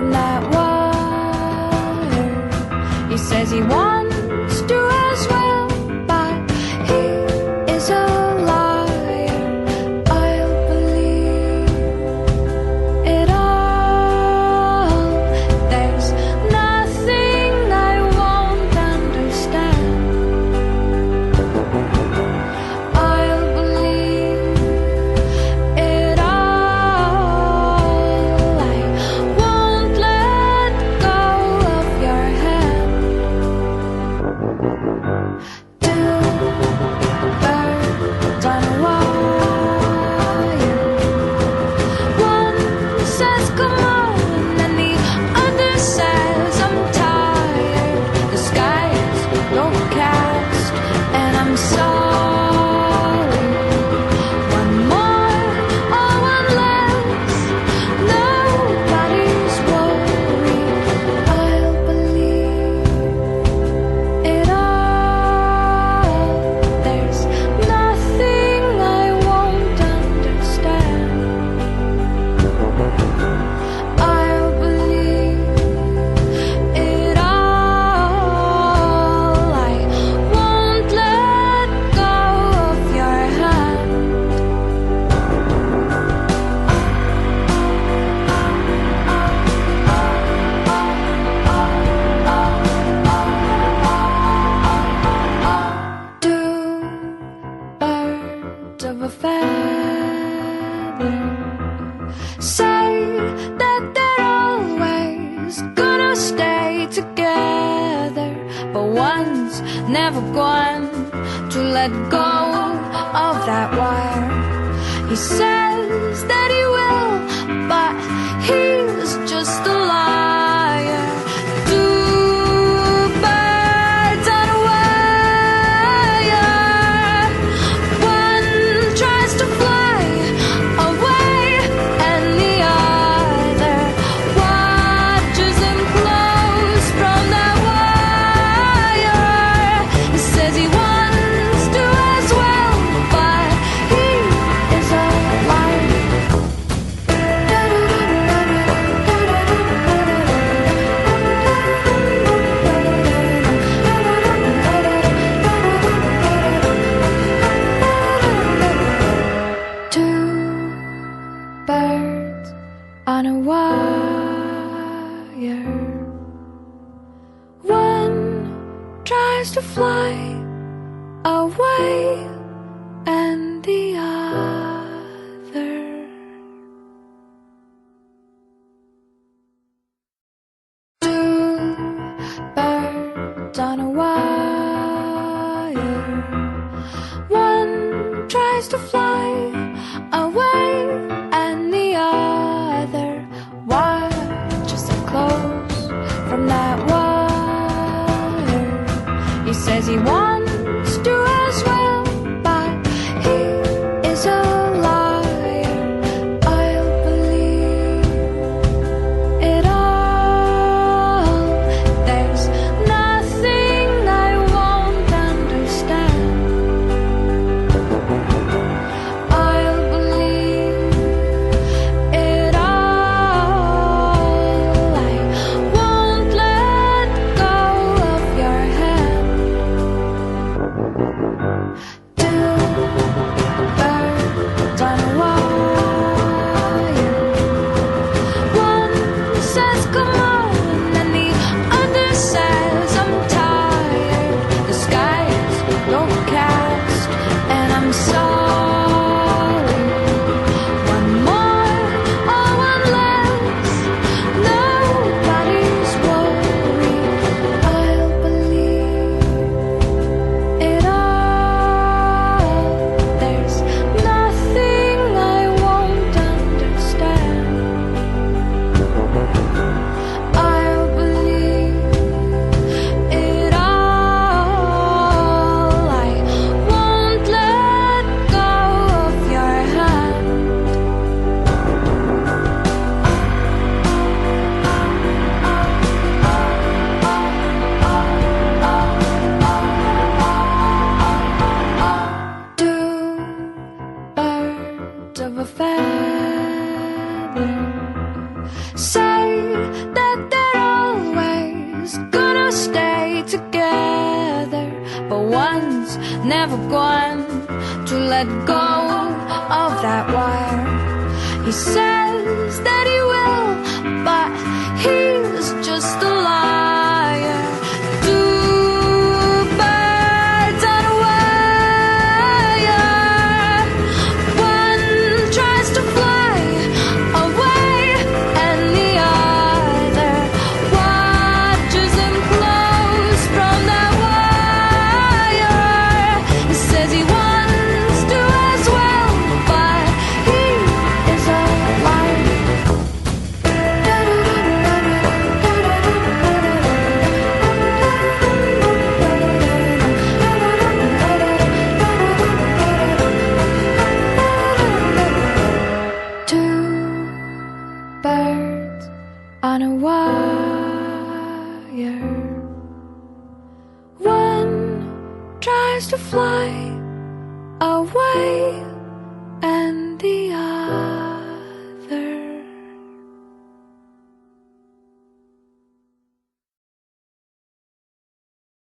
from that wire. He says he wants to as well, but he is a liar. I'll believe it all. There's nothing I won't understand. I'll believe it all. I won't let go of your hand. Two birds on a wire. One says come on, and the other says I'm tired. The sky is overcast, and I'm sorry. One more or one less, nobody's worried. I'll believe it all. There's nothing I won't understand. I'll believe it all. I won't let go of your hand. Two birds of a feather say that they're always gonna stay together, but one's never going to let go of that wire. He says that he will, but he's just a liar. Two birds on a wire. One tries to fly away, and the other watches him close from that wire. He says he wants to as well, but he is a liar. Two birds on a wire. One tries to fly away, and the other. Two birds on a wire. One tries to fly away, and the other watches it close from that wire. He says he wants to as well, but he is a liar. I'll believe it all. There's nothing I won't understand. I'll believe it all. I won't let go of your hand. Two birds on a wire. One says come on, and the other says I'm tired. The sky is overcast, and I'm sorry. One more or one less, nobody's worried. I'll believe it all. There's nothing I won't understand. I'll believe it all. I won't let go of your hand. Two birds of a feather say that never going to let go of that wire. He says that he will, but he's just a liar. Two birds on a wire. One tries to fly away, and the other watches him close from that wire. He says he wants to as well, but he is a liar. Two birds on a wire. One tries to fly